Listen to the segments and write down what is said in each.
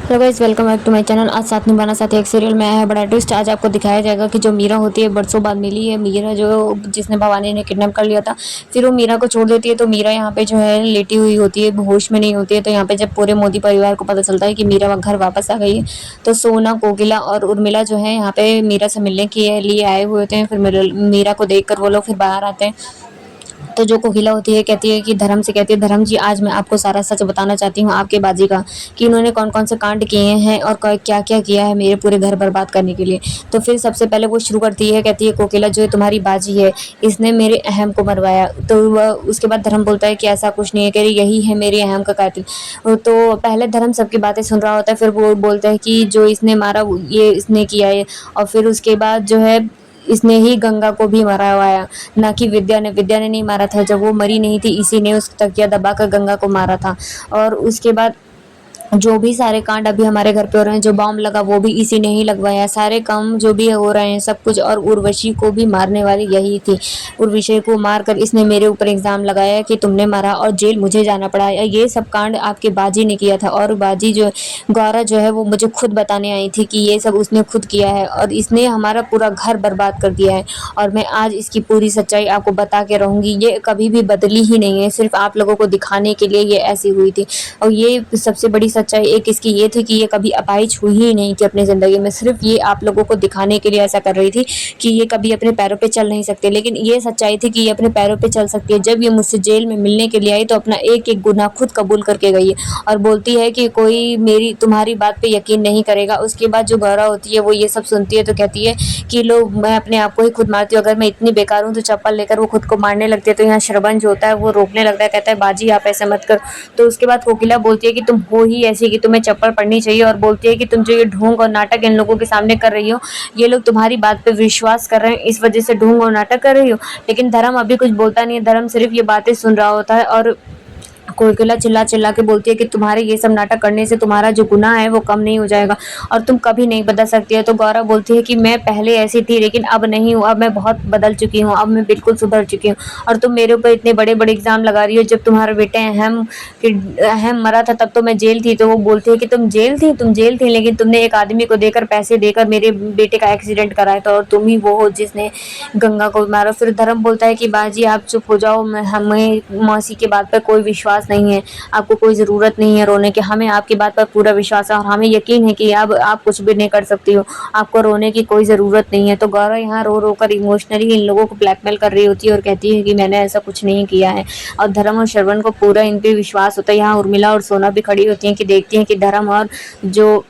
Hello guys, welcome back to my channel. आज साथ निभाना साथी एक सीरियल में आया है बड़ा ट्विस्ट। आज आपको दिखाया जाएगा कि जो मीरा होती है बरसों बाद मिली है। मीरा जो जिसने भवानी ने किडनैप कर लिया था, फिर वो मीरा को छोड़ देती है। तो मीरा यहाँ पे जो है लेटी हुई होती है, होश में नहीं होती है। तो यहाँ पे जब पूरे मोदी परिवार को पता चलता है कि मीरा घर वापस आ गई है, तो सोना, कोकिला और उर्मिला जो है यहाँ पे मीरा से मिलने के लिए आए हुए होते हैं। फिर मीरा को देखकर वो लोग फिर बाहर आते हैं। तो जो कोकिला होती है कहती है कि धर्म से कहती है, धर्म जी आज मैं आपको सारा सच बताना चाहती हूँ आपके बाजी का, कि इन्होंने कौन कौन से कांड किए हैं और क्या क्या किया है मेरे पूरे घर बर्बाद करने के लिए। तो फिर सबसे पहले वो शुरू करती है, कहती है कोकिला जो तुम्हारी बाजी है इसने मेरे अहम को मरवाया। तो वह उसके बाद धर्म बोलता है कि ऐसा कुछ नहीं है, कह रही यही है मेरे अहम का कातिल। तो पहले धर्म सबकी बातें सुन रहा होता है, फिर वो बोलता है कि जो इसने मारा ये इसने किया है। और फिर उसके बाद जो है इसने ही गंगा को भी मरवाया, ना कि विद्या ने नहीं मारा था। जब वो मरी नहीं थी इसी ने उस तकिया दबाकर गंगा को मारा था। और उसके बाद जो भी सारे कांड अभी हमारे घर पे हो रहे हैं, जो बॉम्ब लगा वो भी इसी ने ही लगवाया। सारे काम जो भी हो रहे हैं सब कुछ, और उर्वशी को भी मारने वाली यही थी। उर्वशी को मारकर इसने मेरे ऊपर इल्जाम लगाया कि तुमने मारा और जेल मुझे जाना पड़ा। ये सब कांड आपके बाजी ने किया था। और बाजी जो गौरा जो है वो मुझे खुद बताने आई थी कि ये सब उसने खुद किया है और इसने हमारा पूरा घर बर्बाद कर दिया है। और मैं आज इसकी पूरी सच्चाई आपको बता के रहूंगी। ये कभी भी बदली ही नहीं है, सिर्फ आप लोगों को दिखाने के लिए ये ऐसी हुई थी। और ये सबसे बड़ी सच्चाई एक इसकी ये थी कि ये कभी अपाहिज हुई ही नहीं थी अपनी ज़िंदगी में। सिर्फ ये आप लोगों को दिखाने के लिए ऐसा कर रही थी कि ये कभी अपने पैरों पे चल नहीं सकते। लेकिन ये सच्चाई थी कि ये अपने पैरों पे चल सकती है। जब ये मुझसे जेल में मिलने के लिए आई तो अपना एक एक गुनाह खुद कबूल करके गई है और बोलती है कि कोई मेरी तुम्हारी बात पे यकीन नहीं करेगा। उसके बाद जो गौरा होती है वो ये सब सुनती है तो कहती है कि लोग मैं अपने आप को ही खुद मारती हूँ। अगर मैं इतनी बेकार हूँ तो चप्पल लेकर वो खुद को मारने लगती है। तो यहाँ श्रवण जो होता है वो रोकने लगता है, कहता है बाजी आप ऐसा मत कर। तो उसके बाद कोकिला बोलती है कि तुम हो ही ऐसी कि तुम्हें चप्पल पड़नी चाहिए। और बोलती है कि तुम जो ये ढोंग और नाटक इन लोगों के सामने कर रही हो, ये लोग तुम्हारी बात पे विश्वास कर रहे हैं, इस वजह से ढोंग और नाटक कर रही हो। लेकिन धर्म अभी कुछ बोलता नहीं है। धर्म सिर्फ ये बातें सुन रहा होता है। और कोकिला चिल्ला चिल्ला के बोलती है कि तुम्हारे ये सब नाटक करने से तुम्हारा जो गुनाह है वो कम नहीं हो जाएगा और तुम कभी नहीं बदल सकती है। तो गौरव बोलती है कि मैं पहले ऐसी थी लेकिन अब नहीं हूँ, अब मैं बहुत बदल चुकी हूँ, अब मैं बिल्कुल सुधर चुकी हूँ। और तुम मेरे ऊपर इतने बड़े बड़े इल्जाम लगा रही हो। जब तुम्हारे बेटे अहम मरा था तब तो मैं जेल थी। तो वो बोलती है कि तुम जेल थी लेकिन तुमने एक आदमी को देकर पैसे देकर मेरे बेटे का एक्सीडेंट कराया था और तुम ही वो हो जिसने गंगा को मारा। फिर धर्म बोलता है कि बाजी आप चुप हो जाओ, हमें मौसी की बात पर कोई विश्वास नहीं है, आपको कोई ज़रूरत नहीं है रोने की, हमें आपकी बात पर पूरा विश्वास है और हमें यकीन है कि अब आप कुछ भी नहीं कर सकती हो, आपको रोने की कोई ज़रूरत नहीं है। तो गौरव यहाँ रो रो कर इमोशनली इन लोगों को ब्लैकमेल कर रही होती है और कहती है कि मैंने ऐसा कुछ नहीं किया है। और धर्म और श्रवण को पूरा इन पे विश्वास होता है। यहाँ उर्मिला और सोना भी खड़ी होती हैं कि देखती हैं कि धर्म और जो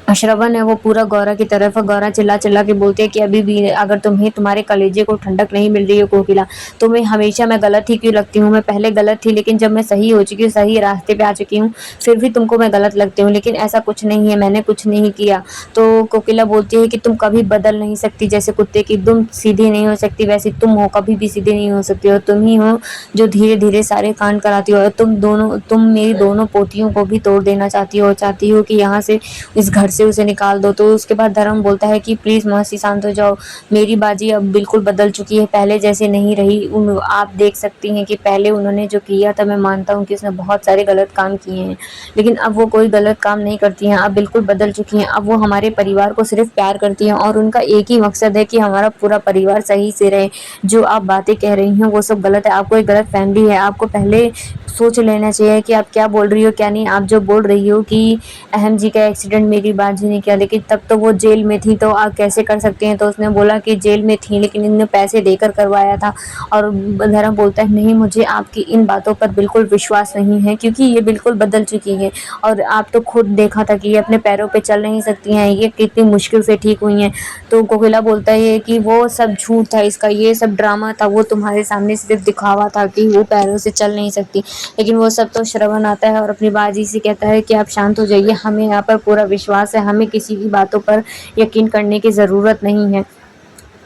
श्रवण है वो पूरा गौरा की तरफ है। गौरा चिल्ला चिल्ला के बोलती है कि अभी भी अगर तुम्हें तुम्हारे कलेजे को ठंडक नहीं मिल रही है कोकिला, तो मैं गलत ही क्यों लगती हूँ। मैं पहले गलत थी लेकिन जब मैं सही हो चुकी हूँ, सही रास्ते पे आ चुकी हूँ, फिर भी तुमको मैं गलत लगती हूँ। लेकिन ऐसा कुछ नहीं है, मैंने कुछ नहीं किया। तो कोकिला बोलती है कि तुम कभी बदल नहीं सकती, जैसे कुत्ते की दुम सीधी नहीं हो सकती वैसी तुम हो, कभी भी सीधी नहीं हो सकती हो। तुम ही हो जो धीरे धीरे सारे कांड कराती हो। और तुम मेरी दोनों पोतियों को भी तोड़ देना चाहती हो, चाहती हो कि यहाँ से इस घर से उसे निकाल दो। तो उसके बाद धर्म बोलता है कि प्लीज़ मौसी शांत हो जाओ, मेरी बाजी अब बिल्कुल बदल चुकी है, पहले जैसे नहीं रही। आप देख सकती हैं कि पहले उन्होंने जो किया था, मैं मानता हूँ कि उसने बहुत सारे गलत काम किए हैं, लेकिन अब वो कोई गलत काम नहीं करती हैं, अब बिल्कुल बदल चुकी हैं। अब वो हमारे परिवार को सिर्फ प्यार करती हैं और उनका एक ही मकसद है कि हमारा पूरा परिवार सही से रहे। जो आप बातें कह रही हैं वो सब गलत है, आपको एक गलत फैमिली है। आपको पहले सोच लेना चाहिए कि आप क्या बोल रही हो क्या नहीं। आप जो बोल रही हो कि अहम जी का एक्सीडेंट मेरी बाजी ने किया, लेकिन तब तो वो जेल में थी, तो आप कैसे कर सकते हैं। तो उसने बोला कि जेल में थी लेकिन इनने पैसे देकर करवाया था। और धर्म बोलता है नहीं, मुझे आपकी इन बातों पर बिल्कुल विश्वास नहीं है क्योंकि ये बिल्कुल बदल चुकी है और आप तो खुद देखा था कि ये अपने पैरों पे चल नहीं सकती हैं, ये कितनी मुश्किल से ठीक हुई हैं। तो कोकिला बोलता है कि वो सब झूठ था, इसका ये सब ड्रामा था, वो तुम्हारे सामने सिर्फ दिखावा था कि वो पैरों से चल नहीं सकती। लेकिन वो सब तो श्रवण आता है और अपनी बाजी से कहता है कि आप शांत हो जाइए, हमें यहाँ पर पूरा विश्वास है, हमें किसी की बातों पर यकीन करने की ज़रूरत नहीं है।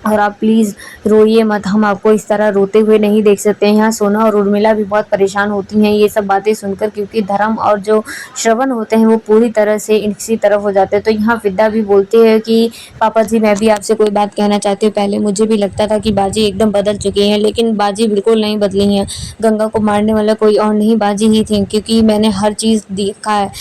और आप प्लीज़ रोइए मत, हम आपको इस तरह रोते हुए नहीं देख सकते हैं। यहाँ सोना और उर्मिला भी बहुत परेशान होती हैं ये सब बातें सुनकर, क्योंकि धर्म और जो श्रवण होते हैं वो पूरी तरह से इसी तरफ हो जाते हैं। तो यहाँ विद्या भी बोलती है कि पापा जी, मैं भी आपसे कोई बात कहना चाहती हूँ। पहले मुझे भी लगता था कि बाजी एकदम बदल चुकी हैं, लेकिन बाजी बिल्कुल नहीं बदली हैं। गंगा को मारने वाला कोई और नहीं, बाजी ही थी, क्योंकि मैंने हर चीज़ देखा है।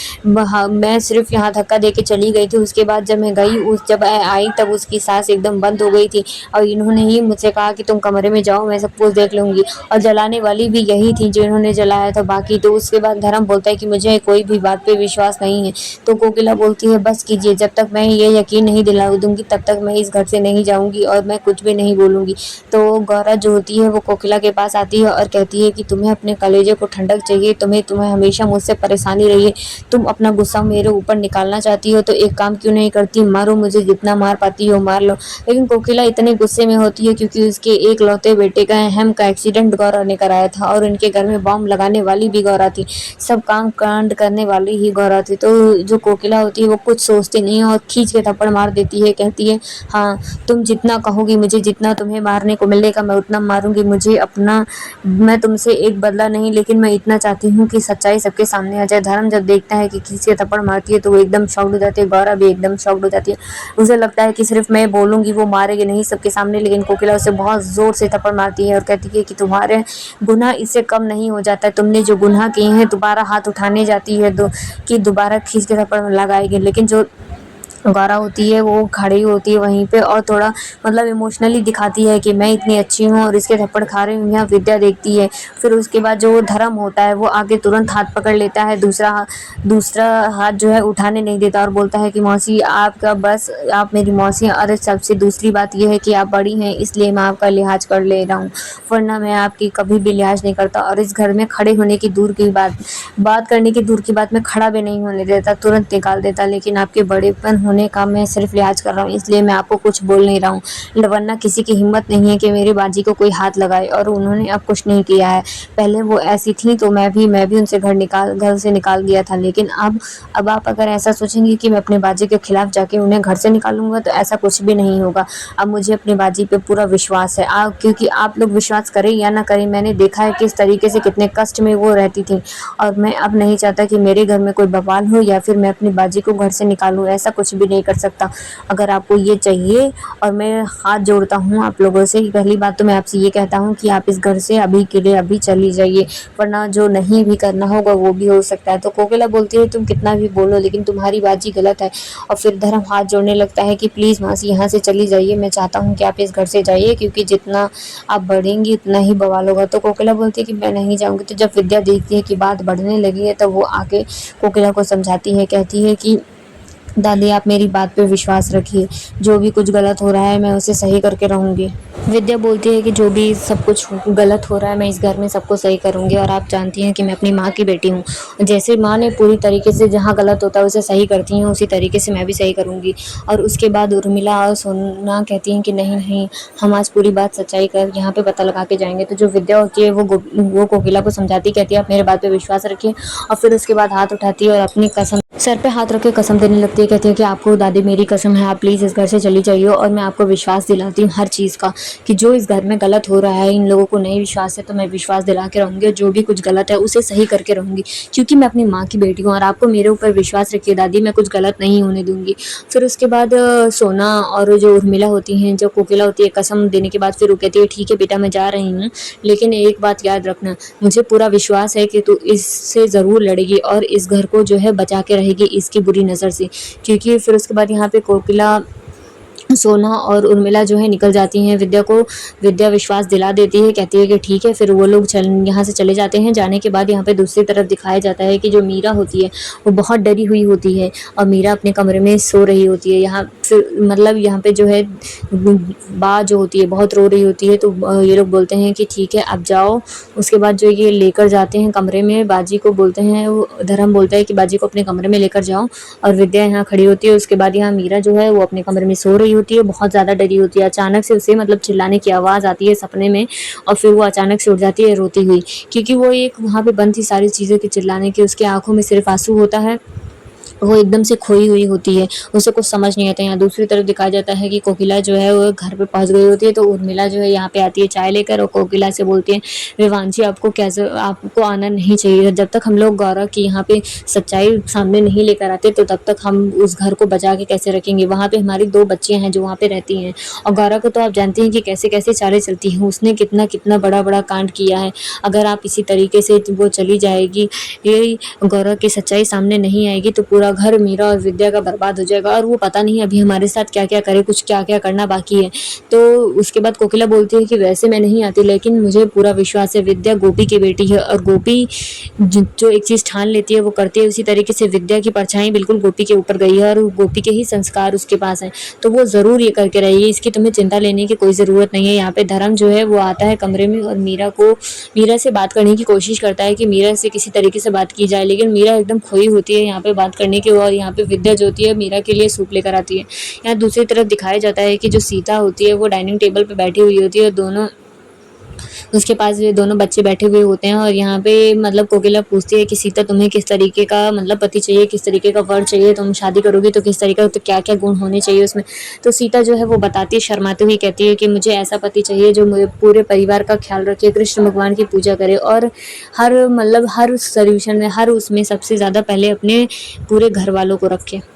मैं सिर्फ यहाँ धक्का दे के चली गई थी, उसके बाद जब मैं गई, जब आई तब उसकी सांस एकदम बंद हो गई थी। और इन्होंने ही मुझसे कहा कि तुम कमरे में जाओ, मैं सब कुछ देख लूँगी। और जलाने वाली भी यही थी जो इन्होंने जलाया था बाकी। तो उसके बाद धर्म बोलता है कि मुझे कोई भी बात पे विश्वास नहीं है। तो कोकिला बोलती है बस कीजिए, जब तक मैं ये यकीन नहीं दिला दूंगी तब तक मैं इस घर से नहीं जाऊंगी और मैं कुछ भी नहीं बोलूंगी। तो गौरा जो होती है वो कोकिला के पास आती है और कहती है कि तुम्हें अपने कलेजे को ठंडक चाहिए, तुम्हें तुम्हें हमेशा मुझसे परेशानी रही है, तुम अपना गुस्सा मेरे ऊपर निकालना चाहती हो तो एक काम क्यों नहीं करती, मारो मुझे, जितना मार पाती हो मार लो। लेकिन कोकिला इतने गुस्से में होती है क्योंकि उसके एक लौते बेटे का अहम का एक्सीडेंट गौरा ने कराया था और उनके घर में बॉम्ब लगाने वाली भी गौरा थी, सब काम कांड करने वाली ही गौरा थी। तो जो कोकिला होती है वो कुछ सोचती नहीं है और खींच के थप्पड़ मार देती है, कहती है हाँ, तुम जितना कहोगी, मुझे जितना तुम्हें मारने को मिलेगा मैं उतना मारूंगी। मुझे अपना, मैं तुमसे एक बदला नहीं, लेकिन मैं इतना चाहती हूँ कि सच्चाई सबके सामने आ जाए। धर्म जब देखता है कि खींच के थप्पड़ मारती है तो वो एकदम शॉक्ड हो जाती है, गौरा भी एकदम शॉक्ड हो जाती है। उसे लगता है कि सिर्फ मैं बोलूंगी वो मारेगी नहीं सबके सामने, लेकिन कोकिला उसे बहुत जोर से थप्पड़ मारती है और कहती है कि तुम्हारे गुनाह इससे कम नहीं हो जाता है, तुमने जो गुनाह किए हैं दोबारा हाथ उठाने जाती है कि दोबारा खींच के थप्पड़ लगाएगी। लेकिन जो गौरा होती है वो खड़ी होती है वहीं पे और थोड़ा मतलब इमोशनली दिखाती है कि मैं इतनी अच्छी हूँ और इसके थप्पड़ खा रही हूँ। यहाँ विद्या देखती है, फिर उसके बाद जो धर्म होता है वो आगे तुरंत हाथ पकड़ लेता है, दूसरा हाथ जो है उठाने नहीं देता और बोलता है कि मौसी आपका बस, आप मेरी मौसी हैं। और सबसे दूसरी बात यह है कि आप बड़ी हैं इसलिए मैं आपका लिहाज कर ले रहा हूँ, वरना मैं आपकी कभी भी लिहाज नहीं करता। और इस घर में खड़े होने की दूर की बात करने की दूर की बात, मैं खड़ा भी नहीं होने देता, तुरंत निकाल देता। लेकिन आपके बड़ेपन होने का मैं सिर्फ लिहाज कर रहा हूँ, इसलिए मैं आपको कुछ बोल नहीं रहा हूँ, वरना किसी की हिम्मत नहीं है कि मेरी बाजी को कोई हाथ लगाए। और उन्होंने अब कुछ नहीं किया है, पहले वो ऐसी थी तो मैं भी उनसे घर से निकाल दिया था, लेकिन अब आप अगर ऐसा सोचेंगे कि मैं अपने बाजी के खिलाफ जाके उन्हें घर से निकालूंगा तो ऐसा कुछ भी नहीं होगा। अब मुझे अपनी बाजी पे पूरा विश्वास है, क्योंकि आप लोग विश्वास करें या ना करें, मैंने देखा है किस तरीके से कितने कष्ट में वो रहती थी। और मैं अब नहीं चाहता कि मेरे घर में कोई बवाल हो या फिर मैं अपनी बाजी को घर से निकालूं, ऐसा कुछ भी नहीं कर सकता। अगर आपको ये चाहिए, और मैं हाथ जोड़ता हूँ आप लोगों से, पहली बात तो मैं आपसे ये कहता हूँ कि आप इस घर से अभी के लिए अभी चली जाइए, वरना जो नहीं भी करना होगा वो भी हो सकता है। तो कोकिला बोलती है तुम कितना भी बोलो लेकिन तुम्हारी बाजी गलत है। और फिर धर्म हाथ जोड़ने लगता है कि प्लीज़ मासी यहाँ से चली जाइए, मैं चाहता हूँ कि आप इस घर से जाइए, क्योंकि जितना आप बढ़ेंगी उतना ही बवाल होगा। तो कोकिला बोलती है कि मैं नहीं जाऊँगी। तो जब विद्या देखती है कि बात बढ़ने लगी है तो वो आके कोकिला को समझाती है, कहती है कि दादी आप मेरी बात पे विश्वास रखिए, जो भी कुछ गलत हो रहा है मैं उसे सही करके रहूँगी। विद्या बोलती है कि जो भी सब कुछ गलत हो रहा है मैं इस घर में सबको सही करूँगी, और आप जानती हैं कि मैं अपनी माँ की बेटी हूँ, जैसे माँ ने पूरी तरीके से जहाँ गलत होता है उसे सही करती हैं उसी तरीके से मैं भी सही करूँगी। और उसके बाद उर्मिला और सोना कहती हैं कि नहीं नहीं, हम आज पूरी बात सच्चाई कर यहाँ पे पता लगा के जाएंगे। तो जो विद्या होती है वो कोकिला को समझाती, कहती है आप मेरे बात पे विश्वास रखिए। और फिर उसके बाद हाथ उठाती है और अपनी कसम सर पे हाथ रख के कसम देने लगती है, कहती है कि आपको दादी मेरी कसम है, आप प्लीज़ इस घर से चली जाइए और मैं आपको विश्वास दिलाती हूँ हर चीज़ का, कि जो इस घर में गलत हो रहा है इन लोगों को नहीं विश्वास है तो मैं विश्वास दिला के रहूँगी, और जो भी कुछ गलत है उसे सही करके रहूँगी, क्योंकि मैं अपनी माँ की बेटी हूँ और आपको मेरे ऊपर विश्वास रखिए दादी, मैं कुछ गलत नहीं होने दूँगी। फिर उसके बाद सोना और जो उर्मिला होती हैं, जो कोकिला होती है, कसम देने के बाद फिर वो कहती है ठीक है बेटा मैं जा रही हूँ, लेकिन एक बात याद रखना, मुझे पूरा विश्वास है कि तू इससे ज़रूर लड़ेगी और इस घर को जो है बचा के रहेगी इसकी बुरी नज़र से। क्योंकि फिर उसके बाद यहाँ पे कोकिला, सोना और उर्मिला जो है निकल जाती हैं, विद्या विश्वास दिला देती है, कहती है कि ठीक है। फिर वो लोग यहाँ से चले जाते हैं। जाने के बाद यहाँ पे दूसरी तरफ दिखाया जाता है कि जो मीरा होती है वो बहुत डरी हुई होती है और मीरा अपने कमरे में सो रही होती है। यहाँ फिर मतलब यहाँ पे जो है बा जो होती है बहुत रो रही होती है, तो ये लोग बोलते हैं कि ठीक है अब जाओ। उसके बाद जो ये लेकर जाते हैं कमरे में, बाजी को बोलते हैं, वो धर्म बोलता है कि बाजी को अपने कमरे में लेकर जाओ, और विद्या यहाँ खड़ी होती है। उसके बाद यहाँ मीरा जो है वो अपने कमरे में सो रही होती है, बहुत ज़्यादा डरी होती है। अचानक से उसे मतलब चिल्लाने की आवाज़ आती है सपने में, और फिर वो अचानक से उठ जाती है रोती हुई, क्योंकि वो एक वहाँ पे बंद थी सारी चीज़ें की चिल्लाने की, उसकी आंखों में सिर्फ आंसू होता है। वो एकदम से खोई हुई होती है, उसे कुछ समझ नहीं आता। यहाँ दूसरी तरफ दिखाया जाता है कि कोकिला जो है वो घर पे पहुँच गई होती है, तो उर्मिला जो है यहाँ पे आती है चाय लेकर और कोकिला से बोलती है, "विवांशी आपको कैसे आपको आना नहीं चाहिए। जब तक हम लोग गौरव की यहाँ पे सच्चाई सामने नहीं लेकर आते, तो तब तक हम उस घर को बचा के कैसे रखेंगे? वहाँ पे हमारी 2 बच्चियाँ हैं जो वहाँ पे रहती हैं और गौरव को तो आप जानती हैं कि कैसे-कैसे चालें चलती हैं। उसने कितना-कितना बड़ा-बड़ा कांड किया है। अगर आप इसी तरीके से वो चली जाएगी, ये गौरव की सच्चाई सामने नहीं आएगी तो पूरा घर मीरा और विद्या का बर्बाद हो जाएगा और वो पता नहीं अभी हमारे साथ क्या-क्या करे, कुछ क्या-क्या करना बाकी है। तो उसके बाद कोकिला बोलती है कि वैसे मैं नहीं आती, लेकिन मुझे पूरा विश्वास है, विद्या गोपी की बेटी है और गोपी जो एक चीज़ ठान लेती है वो करती है। उसी तरीके से विद्या की परछाई बिल्कुल गोपी के ऊपर गई है और गोपी के ही संस्कार उसके पास हैं, तो वो ज़रूर ये करके रहेगी। इसकी तुम्हें चिंता लेने की कोई ज़रूरत नहीं है। यहाँ पे धर्म जो है वो आता है कमरे में और मीरा से बात करने की कोशिश करता है कि मीरा से किसी तरीके से बात की जाए, लेकिन मीरा एकदम खोई होती है यहाँ पे बात करने की और यहाँ पे विद्या जो होती है मीरा के लिए सूप लेकर आती है। यहाँ दूसरी तरफ दिखाया जाता है कि जो सीता होती है वो डाइनिंग टेबल पे बैठी हुई होती है और दोनों उसके पास ये दोनों बच्चे बैठे हुए होते हैं और यहाँ पे मतलब कोकिला पूछती है कि सीता तुम्हें किस तरीके का मतलब पति चाहिए, किस तरीके का वर चाहिए, तुम शादी करोगी तो किस तरीका तो क्या-क्या गुण होने चाहिए उसमें। तो सीता जो है वो बताती है, शर्माते हुए कहती है कि मुझे ऐसा पति चाहिए जो मेरे पूरे परिवार का ख्याल रखे, कृष्ण भगवान की पूजा करे और हर मतलब हर सॉल्यूशन में, हर उसमें सबसे ज़्यादा पहले अपने पूरे घर वालों को रखे।